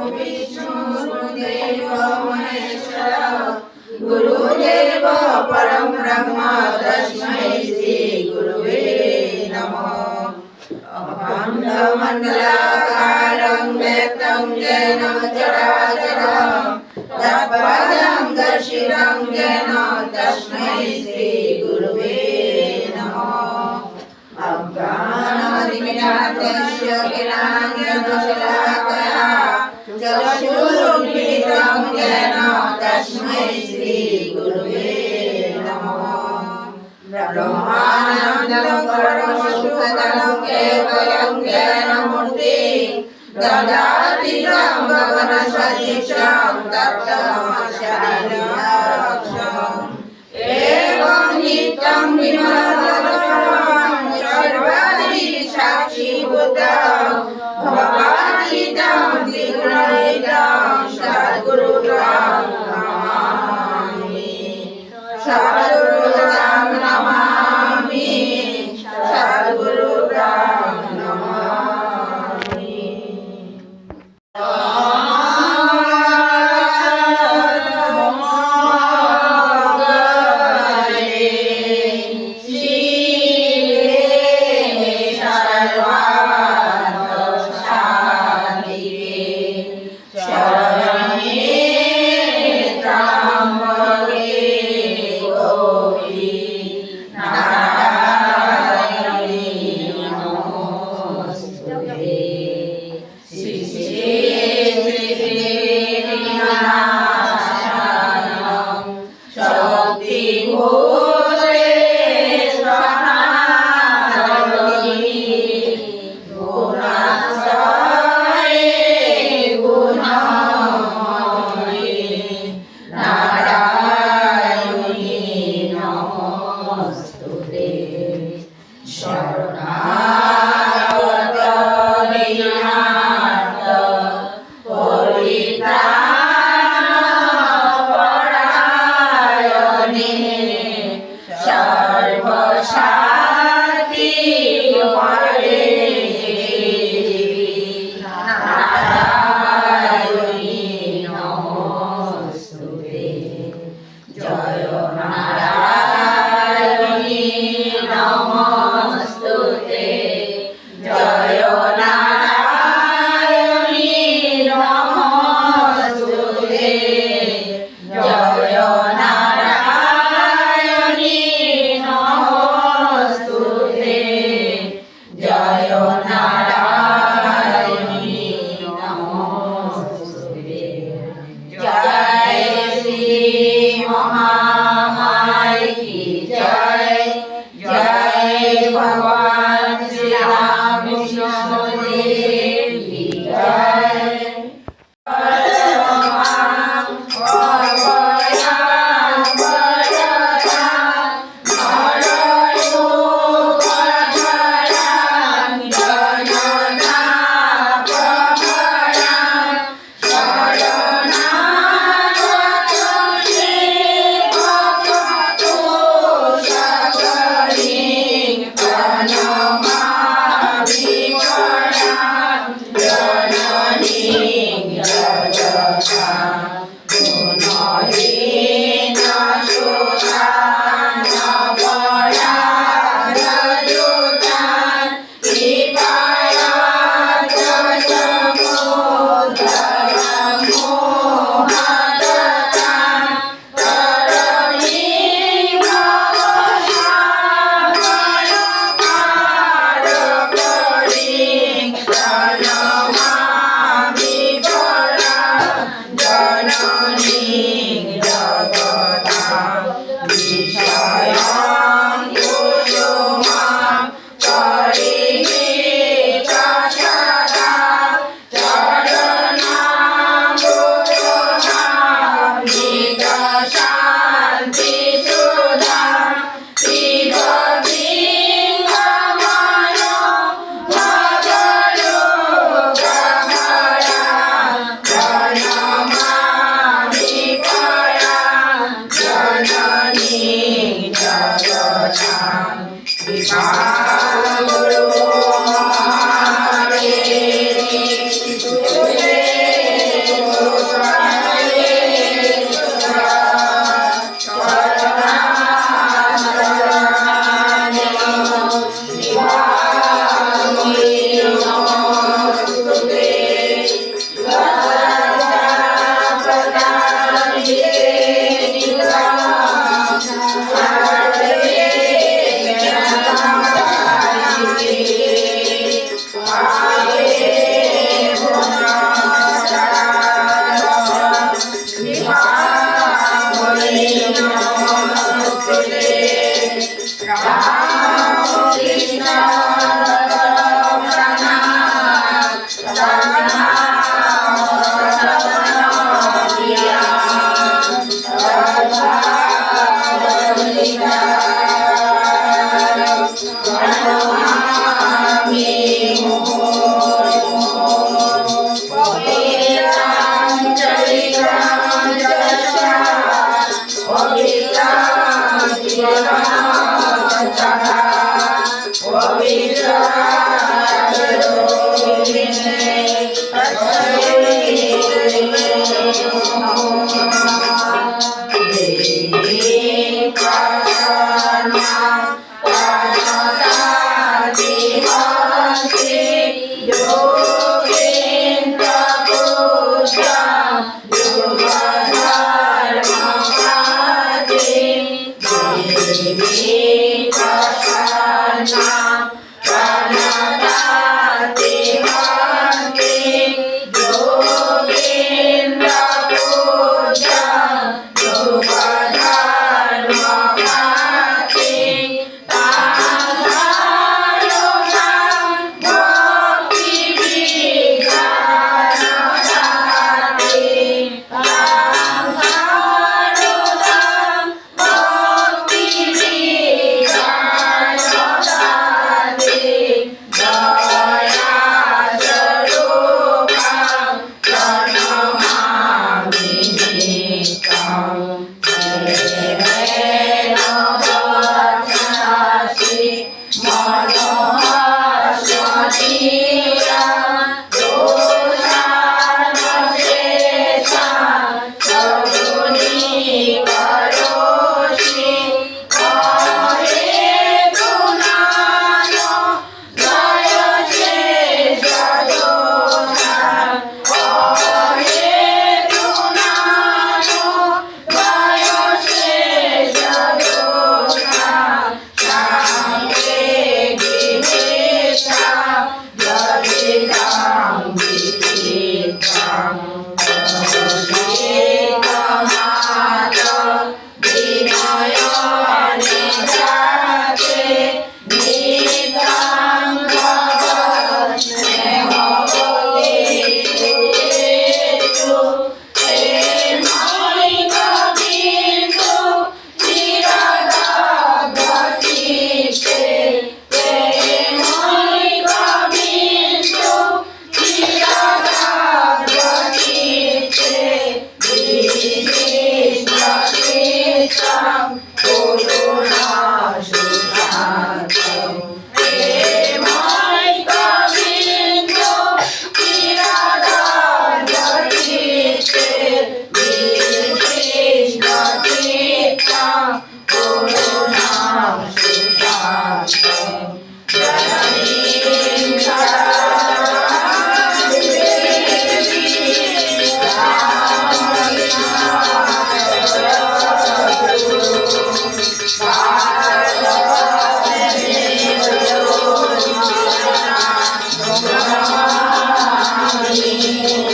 विष्णु गुरुदेव महेश्वर गुरुदेव परम ब्रह्म तस्मै श्री गुरुवे नमः। अखण्डमण्डलाकारं व्याप्तं येन चराचरं तत्पदं दर्शितं येन तस्मै श्री गुरुवे नमः। अज्ञानातिमिरान्धस्य ज्ञानाञ्जनशलाकया चक्षुरुन्मीलितं येन तस्मै श्री गुरुवे नमः। ब्रह्मानन्दं परमसुखदं केवलं ज्ञानमूर्तिं ददाति तं गगनसदृशं तत्तमस्यादिलक्ष्यम्। एवं नित्यं विमलम् सर्वादि साक्षीभूतं भवानीतं त्रिगुणरहितं सद्गुरुं नमामि। सद्गुरुं नमामि। सद्गुरुं नमामि।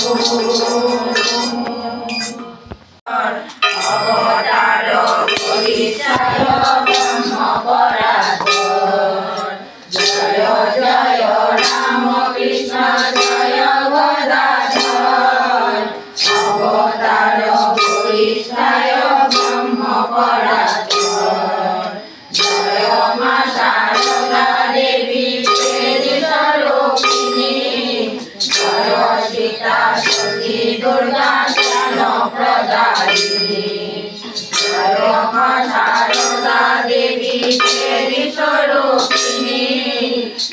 অবতার পরিচয় ব্রহ্ম পরাধর। জয় জয় রাম কৃষ্ণ জয় গদাধর। অবতার পরিচয় ব্রহ্ম পরাধর। জয় মা শারদা দেবী স্বরূপিণী। জয় সীতা সতী দুর্গা জ্ঞান প্রদায়িনী। জয় মা শারদা দেবী স্বরূপিণী।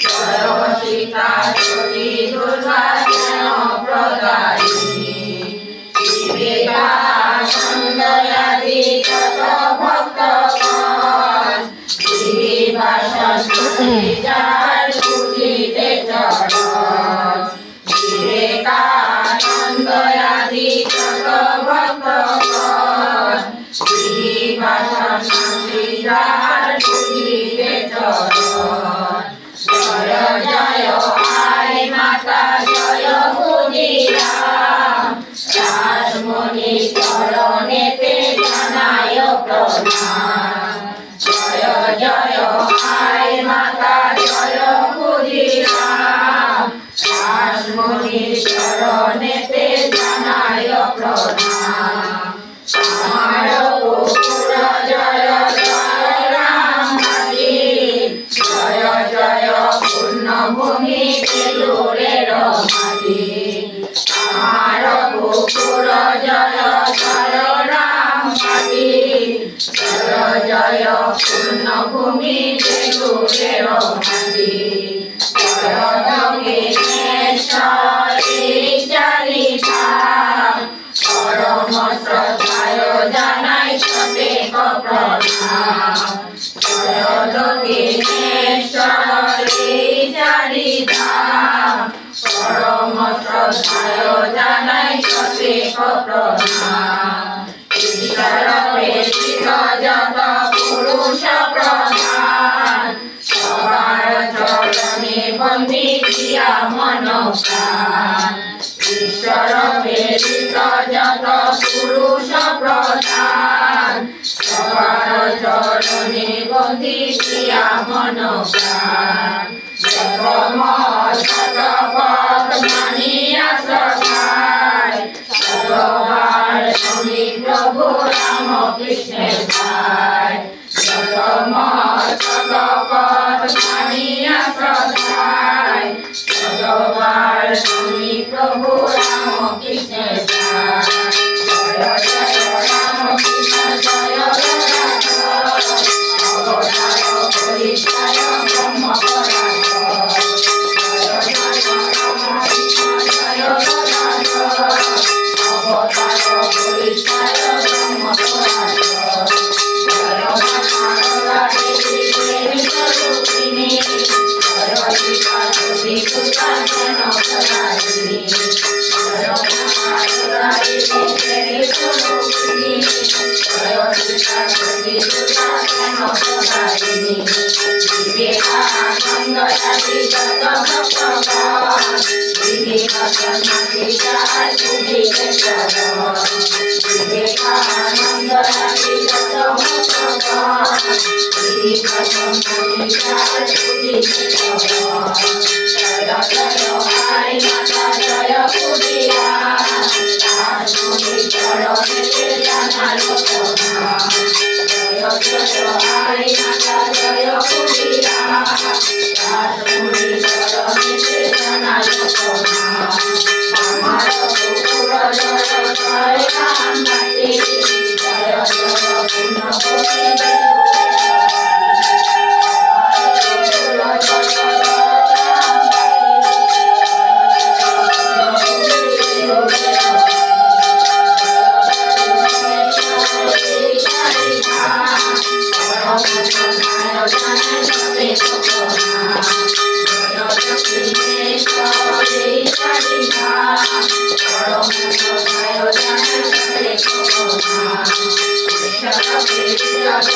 জয় সীতা সতী দুর্গা জ্ঞান প্রদায়িনী। বিবেকানন্দাদি যত ভক্তগণ যার খুঁজিতে চরণ। বিবেকানন্দাদি যত ভক্তগণ যার খুঁজিতে চরণ। জয় জয় আই মাতা জয় ক্ষুদিরাম। রাসমণি চরণেতে জানায় প্রণাম। জয় জয় আই মাতা জয় ক্ষুদিরাম। রাসমণি চরণেতে জানায় প্রণাম। আমার কুকুর জয় জয় রাম মাটি। জয় জয় পূর্ণভূমি বেলুরের মাটি। আমার কুকুর জয় জয় রাম মাটি। জয় জয় পূর্ণভূমি বেলুরের মাটি। জয় দক্ষিণেশ্বরী চারিধা। পরম শ্রদ্ধায় জানাই সবেক প্রণাম। জয় দক্ষিণেশ্বরী চারিধা। পরম শ্রদ্ধায় জানাই সবেক প্রণাম। ঈশ্বর প্রেরিত যত পুরুষ প্রধান। সবার চরণে বন্দি দিয়া মন প্রাণ। ঈশ্বর প্রেরিত যত পুরুষ প্রধান। সবার চরণে বন্দি দিয়া মন প্রাণ। যত মত মানিয়া শ্রদ্ধায়। সবার স্বামী প্রভু রাম কৃষ্ণের ভাই। যত মত মানিয়া শ্রদ্ধায়। সবার স্বামী প্রভু রাম কৃষ্ণের ভাই। জয় জয় রাম কৃষ্ণ জয় গদাধর। অবতার পরিচয় ব্রহ্ম পরাধর। জয় জয় রাম কৃষ্ণ জয় গদাধর। অবতার পরিচয় ব্রহ্ম পরাধর। জয় মা শারদা দেবী স্বরূপিণী। জয় সীতা সতী দুর্গা জ্ঞান প্রদায়িনী। জয় মা শারদা দেবী স্বরূপিণী। জয় সীতা সতী দুর্গা জ্ঞান প্রদায়িনী। বিবেকানন্দাদি যত ভক্তগণ যার খুঁজিতে চরণ। বিবেকানন্দাদি যত ভক্তগণ যার খুঁজিতে চরণ। জয় জয় আই মাতা জয় ক্ষুদিরাম। রাসমণি চরণেতে জানায় প্রণাম। জয় জয় আই মাতা জয় ক্ষুদিরাম। রাসমণি চরণেতে জানায় প্রণাম। আমার কুকুর জয় জয় রাম মাটি। জয় জয় পূর্ণভূমি বেলুরের মাটি। কুকুর জয় জয় যত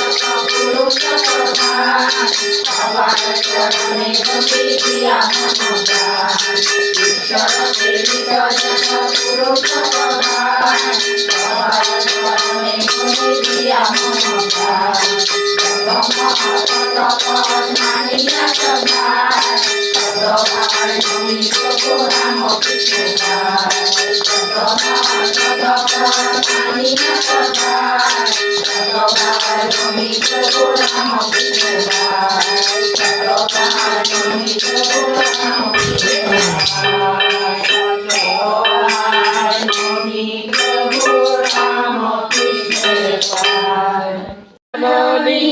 পুরুষ প্রধান সবার চরণে ভক্তি দিয়া মন প্রাণ ঈশ্বর প্রেরিত যত পুরুষ প্রধান সবার চরণে ভক্তি দিয়া মন প্রাণ যত মহৎ তপ মানিয়া সদায় সদবার নমি প্রভু রাম কৃষ্ণদায় যত মহৎ তপ মানিয়া সদায় সদবার নমি প্রভু রাম কৃষ্ণদায় সদবার নমি প্রভু রাম কৃষ্ণদায় সদবার নমি প্রভু রাম কৃষ্ণদায় বলি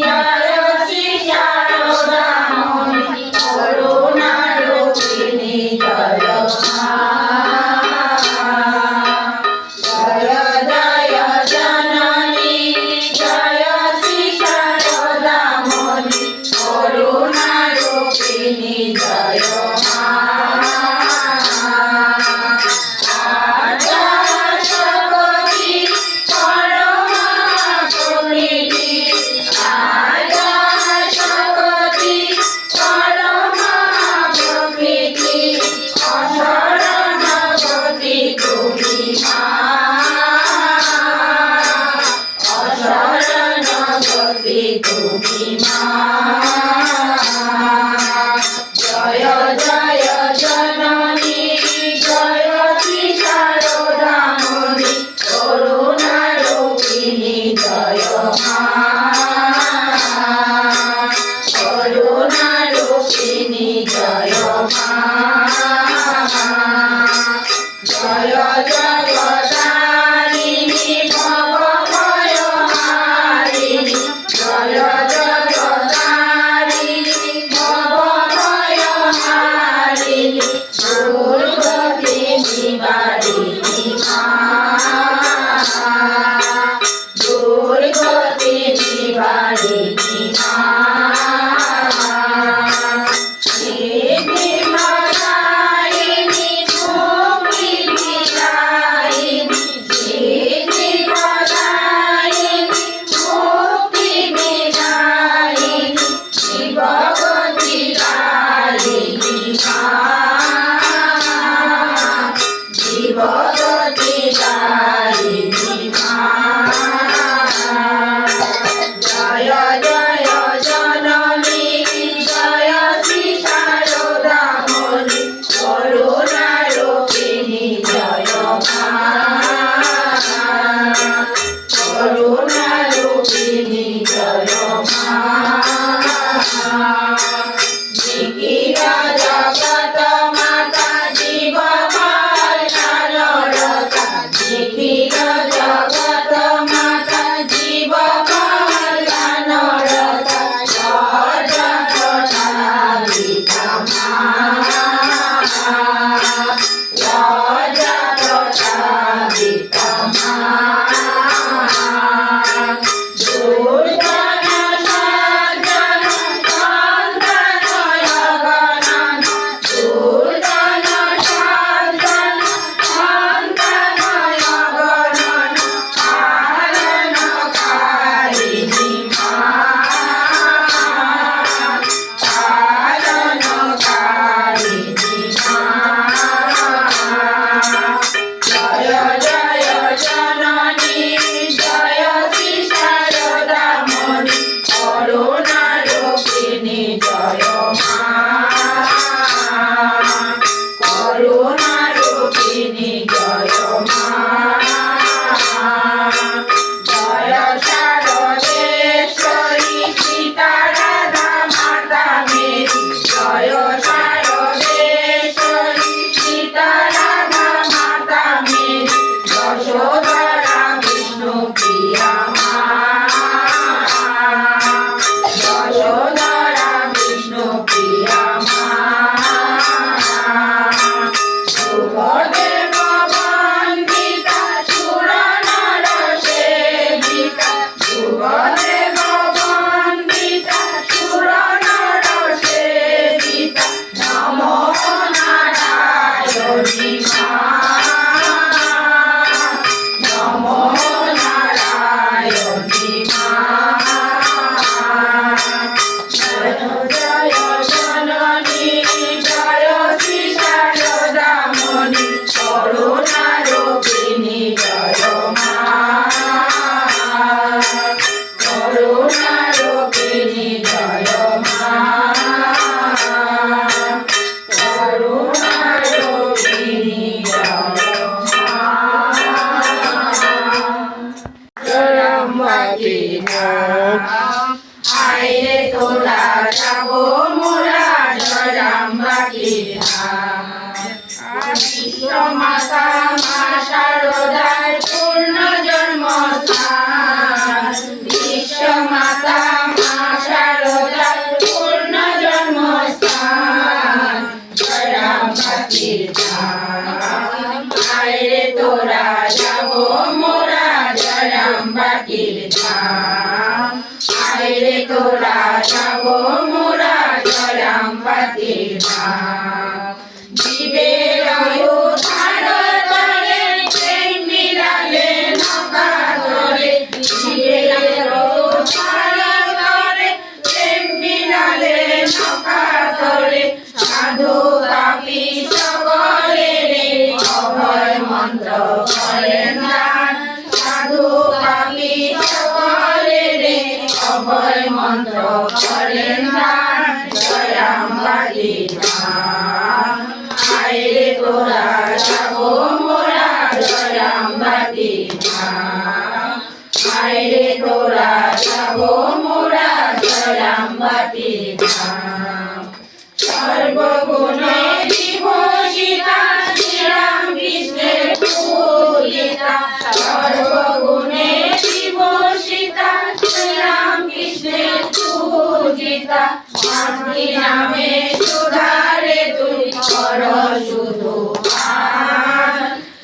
জয় শ্রী শারদামণি করুণা রূপিণী জয় মা জয় জয় জননী জয় শ্রী শারদামণি করুণা রূপিণী জয় মা তুমি মা জয় জয় জননী জয় শ্রী শারদামণি করুণা রূপিণী জয় মা করুণা রূপিণী জয় মা জয় জগদারিণী ভবভয় হারিণী জয় জগদারিণী ভবভয় হারিণী দুর্গতি নিবারিণী মা দুর্গতি নিবারিণী মা সিদ্ধিপ্রদায়িনী তুমি বিদায়িনী সিদ্ধিপ্রদায়িনী মুক্তি বিদায়িনী শিবগতি দায়িনী মা শিবগতি দায়িনী মা জয় জয় জননী জয় শ্রী শারদামণি করুণা রূপিণী জয় মা করুণা রূপিণী জয় মা নিখিলা জগত মাতা জীব কল্যাণরতা নিখিলা জগত মাতা জীব কল্যাণরতা সহজ প্রসাদিতা মা সহজ প্রসাদিতা মা দুর্গণ সজ্জন সন্তানয় গণন দুর্গণ সজ্জন সন্তানয় গণন পালনকারিণী মা পালনকারিণী মা জয় জয় জননী জয় শ্রী শারদামণি করুণা রূপিণী জয় মা করুণা রূপিণী জয় মা জয় শারদেশ্বরী সীতা রাধা মাতা মেরি জয় শারদেশ্বরী সীতা রাধা মাতা মেরি যশোধরা জয়রামবাটির ধাম আইরে তোরা যাব মোরা জয়রামবাটির ধাম জীবের উদ্ধার করে প্রেম মিলালে নৌকা ধরে জীবের উদ্ধার করে প্রেম মিলালে নৌকা ধরে সাধু পাপী সকলের অভয় মন্ত্র করেন দান সাধু পাপী সকলের অভয় মন্ত্র করেন দান জয়রামবাটির ধাম আইরে তোরা যাব মোরা জয়রামবাটির ধাম আইরে তোরা যাব মোরা জয়রামবাটির ধাম সর্বগুণে বিভূষিতা শ্রীরামকৃষ্ণের পূজিতা সর্বগুণে বিভূষিতা শ্রীরামকৃষ্ণের পূজিতা মাতৃ নামে সুধারে তুই কর শুধু গান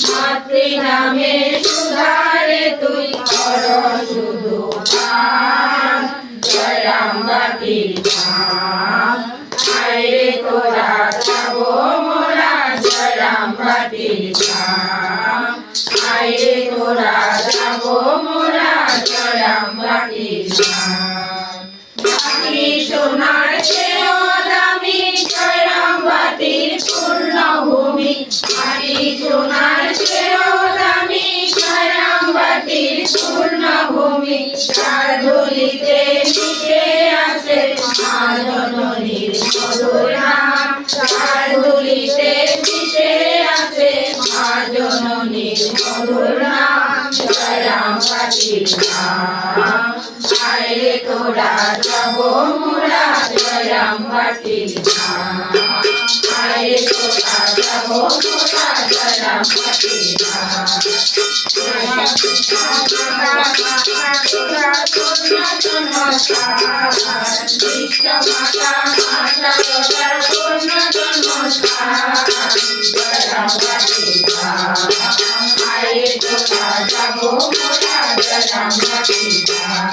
মাতৃ নামে সুধারে তুই কর শুধু গান জয়রামবাটির ধাম আইরে তোরা যাব মোরা জয়রামবাটির ধাম আইরে তোরা যাব মোরা জয়রামবাটির ধাম বাকি সোনার চেয়েও দামি জয়রামবাটির পূর্ণভূমি বাকি সোনার চেয়েও দামি জয়রামবাটির পূর্ণভূমি চার ধুলিতে মিশে আছে মা জননীর মধুর নাম চার ধুলিতে মিশে আছে মা জননীর মধুর নাম জয়রামবাটির ধাম আইরে তোরা যাব মোরা জয়রামবাটির ধাম আইরে তোরা যাব মোরা জয়রামবাটির ধাম আইরে তোরা যাব মোরা জয়রামবাটির ধাম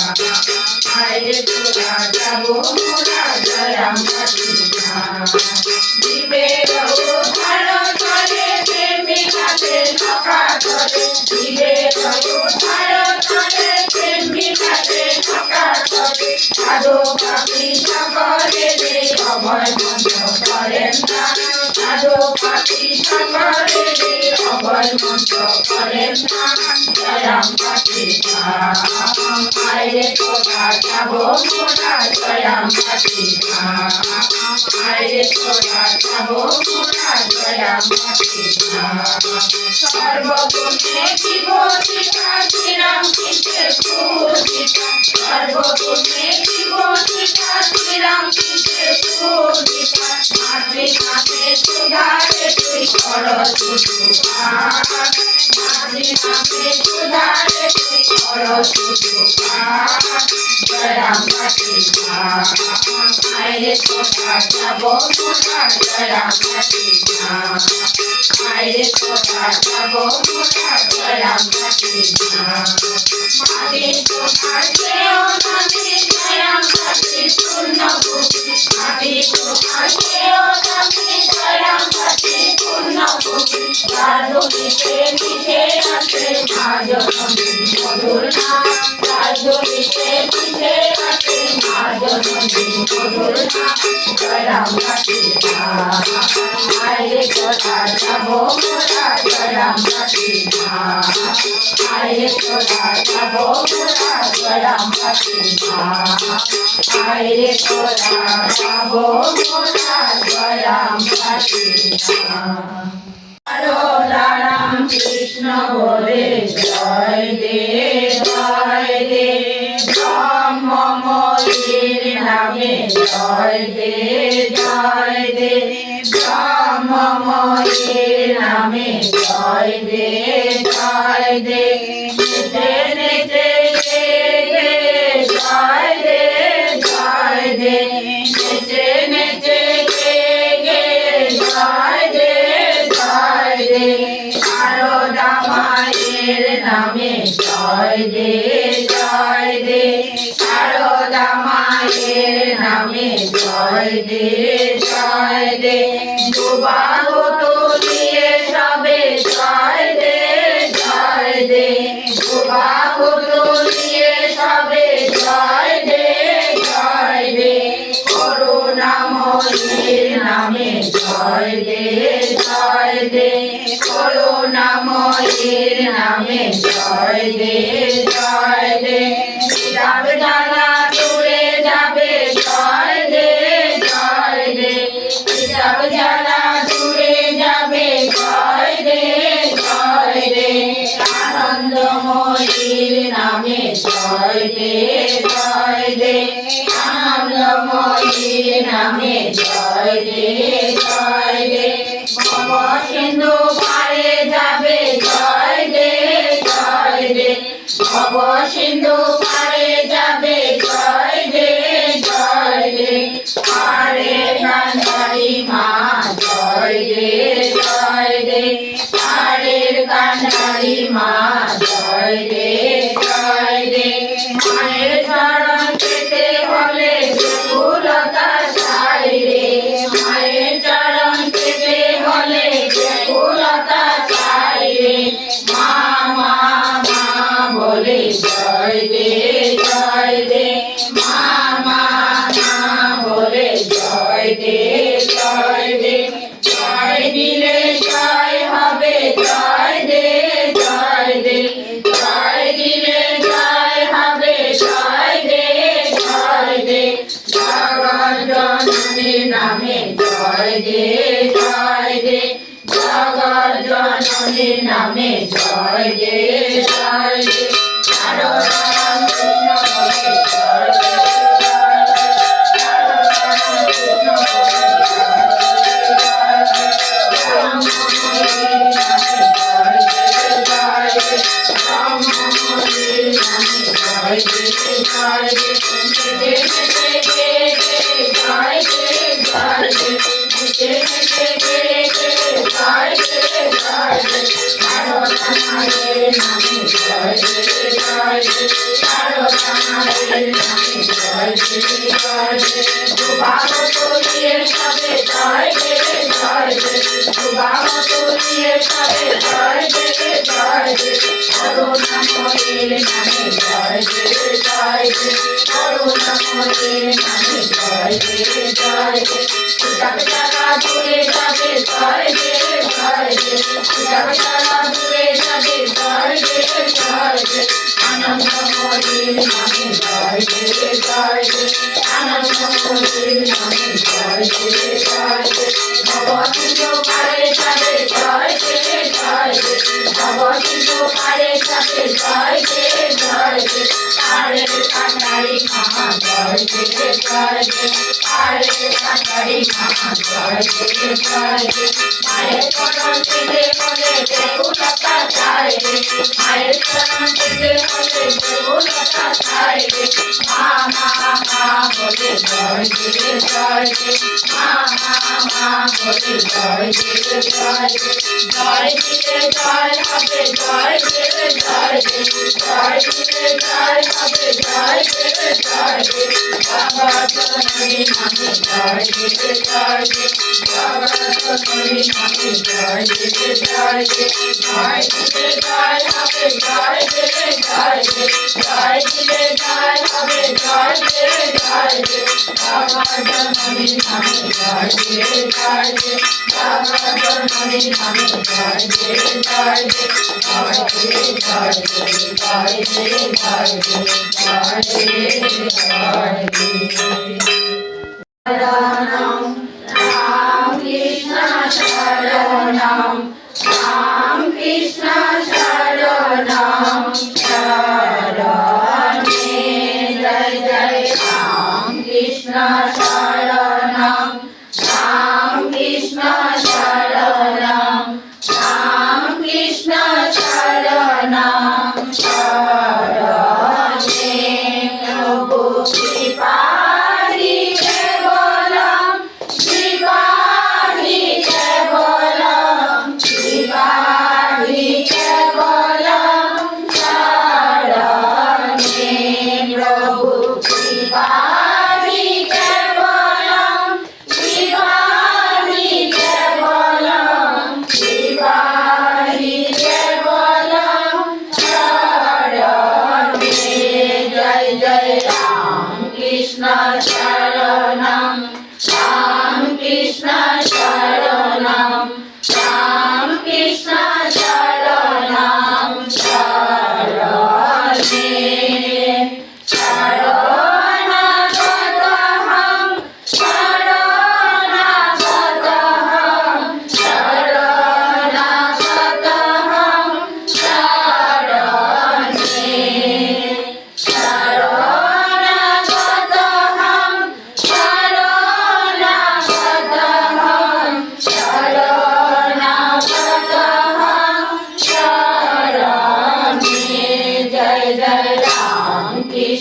আইরে তোরা যাব মোরা জয়রামবাটির ধাম জীবের উদ্ধার করে প্রেম মিলাতে নৌকা ধরে জীবের উদ্ধার করে প্রেম মিলাতে নৌকা ধরে সাধু পাপী সকলের অভয় মন্ত্র করেন দান সাধু পাপী সকলের অভয় মন্ত্র করেন দান জয়রামবাটির ধাম আইরে তোরা যাব মোরা জয়রামবাটির ধাম আইরে তোরা যাব মোরা জয়রামবাটির ধাম সর্বগুণে বিভূষিতা শ্রীরামকৃষ্ণের পূজিতা সর্বগুণে বিভূষিতা শ্রীরামকৃষ্ণের পূজিতা মাতৃ নামে সুধারে তুই কর শুধু গান মাতৃ নামে সুধারে তুই কর শুধু গান জয়রামবাটির ধাম আইরে তোরা যাব মোরা জয়রামবাটির ধাম আইরে তোরা যাব মোরা জয়রামবাটির ধাম মাতৃ তোমার চেয়েও দামি জয়রামবাটির পূর্ণভূমি মাতৃ তোমার চেয়েও দামি জয়রামবাটির পূর্ণভূমি চার ধুলিতে মিশে আছে মা জননীর মধুর নাম চার ধুলিতে মিশে আছে মা জননীর মধুর নাম জয়রামবাটির ধাম আইরে তোরা যাব মোরা জয়রামবাটির ধাম আইরে তোরা যাব মোরা জয়রামবাটির ধাম আইরে তোরা যাব মোরা জয়রামবাটির ধাম রাম কৃষ্ণ বলে জয় দে ব্রহ্মময়ীর নামে জয় দে ব্রহ্মময়ীর নামে জয় দে নেচে নেচে জয় দে নেচে নেচে জয় দে সারদা মায়ের মায়ের নামে জয় দে জয় দে সারদা মায়ের নামে জয় দে জয় দে দুবাহু তুলিয়ে সবে জয় দে জয় দে দুবাহু তুলিয়ে সবে জয় দে জয় দে করুণাময়ীর নামে জয় দে জয় দে করুণাময়ীর নামে জয় দে জয় দে যাবে জ্বালা দূরে যাবে জয় দে জয় দে যাবে জ্বালা দূরে যাবে জয় দে জয় দে আনন্দময়ীর নামে জয় দে জয় দে আনন্দময়ীর নামে জয় দে জয় দে ভব সিন্ধু পারে যাবে জয় দে জয় দে ভব সিন্ধু পারে যাবে জয় দে জয় দে পারে কান্ডারি মা জয় দে জয় দে পারের কান্ডারি মা জয় দে জয় দে মায়ের চরণ পেতে হলে ব্যাকুলতা চাই রে মায়ের চরণ পেতে হলে ব্যাকুলতা চাই রে মা মা মা বলে জয় দে জয় দে মা মা মা বলে জয় দে জয় দে জয় দিলে জয় হবে জয় দে জয় দে জয় দিলে জয় হবে জয় দে জয় দে জগৎ জননীর নামে জয় দে জয় দে জগৎ জননীর নামে জয় দে জয় দে সারদা কৃষ্ণ বলে জয় দে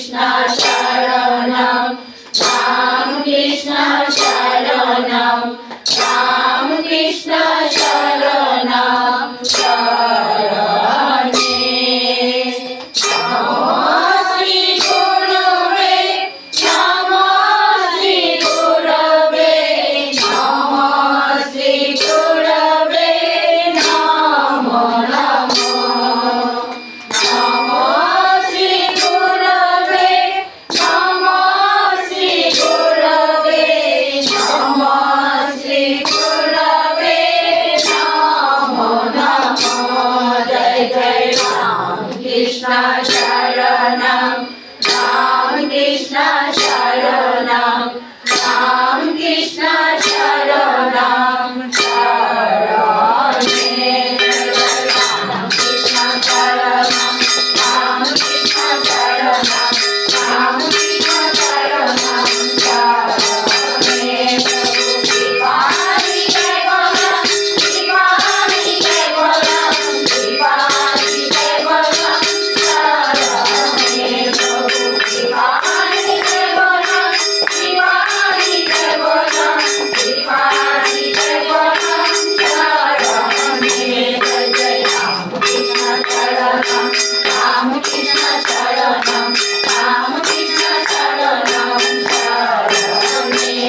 Krishna Sharanam, Ram Krishna Sharanam, Ram Krishna Sharanam, Sharane. Namo Shri Gurave, Namo Shri Gurave, Namo Shri Gurave, Namo Namo. Namo Shri Gurave, Namo Shri Gurave, Namo Shri Gurave, Namo Namo. Jai Jai Ram Krishna Sharanam, Ram Krishna Sharanam, Ram Krishna Sharanam, Sharane. Ram Krishna Sharanam, Ram Krishna Sharanam, Ram Krishna Sharanam, Sharane. Diwali Jai Bolam, Diwali Jai Bolam, Diwali Jai Bolam, Sharane. Prabhu Diwali Jai Bolam, Diwali Jai Bolam, Diwali Jai Bolam, Sharane. Jai Jai Ram Krishna Sharanam, Ram Krishna Sharanam, Ram Krishna Sharanam, Sharane.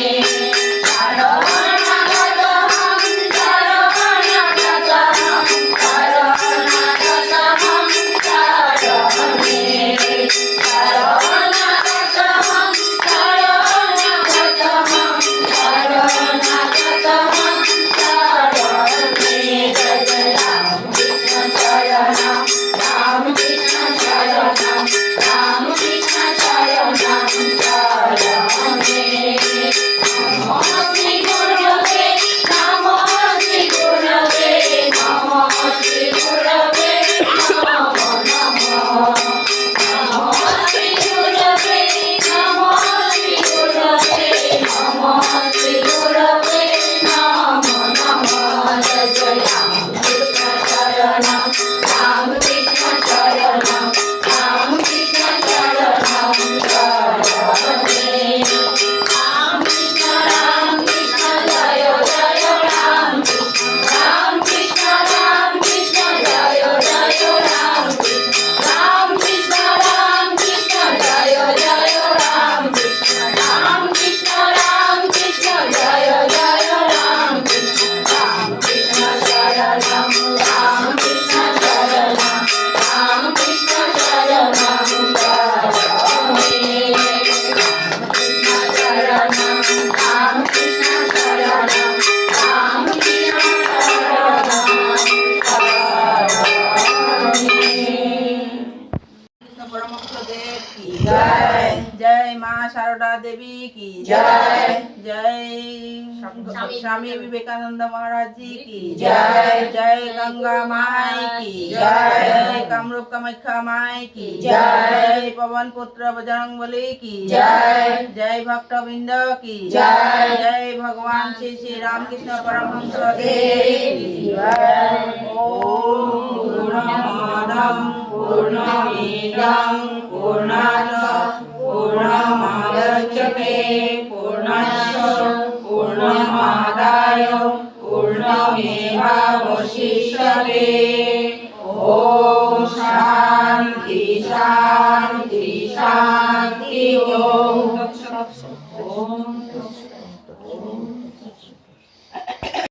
Sharanagatam, Sharanagatam, Sharanagatam, Sharane. Sharanagatam, Sharanagatam, Sharanagatam, Sharane. Jai Jai Ram Krishna Sharanam, Ram Krishna Sharanam, Ram Krishna Sharanam, Sharane. Namo Shri Gurave, Namo Shri Gurave, Namo Shri Gurave, Namo Namo. Namo Shri Gurave, Namo Shri Gurave, Namo Shri Gurave, Namo Namo. Jai Jai Ram Krishna Sharanam, Ram Krishna Sharanam, Ram Krishna Sharanam, Sharane. Ram Krishna Jaya Jaya Ram Krishna, Ram Krishna Jaya Jaya Ram Krishna, Ram Krishna Jaya Jaya Ram Krishna, Ram Krishna Jaya Jaya Ram Krishna, Ram Krishna Sharanam, Ram Krishna Sharanam, Ram Krishna Sharanam, Sharane. Krishna Sharanam, Ram Krishna Sharanam, Ram Krishna Sharanam, Sharane. Krishna Paramahamsa দেব কি জয়। জয় মা শারদা দেবী কি জয়। জয় স্বামী বিবেকানন্দ মহারাজ জি কি জয়। জয় গঙ্গা মাই কি জয়। জয় কামরূপ কামাখ্যা মাই কি জয়। জয় পবন পুত্র বজরংবলী কি জয়। জয় ভক্তবৃন্দ কি জয়। জয় ভগবান শ্রী শ্রী রামকৃষ্ণ পরমহংস দেব কি জয়। ওম পূর্ণমাদাং পূর্ণমিদং পূর্ণাৎ পূর্ণমাদাচ্যতে পূর্ণস্য পূর্ণমাদায় পূর্ণমেবাবশিষ্যতে। ওম শান্তি শান্তি শান্তি। ওম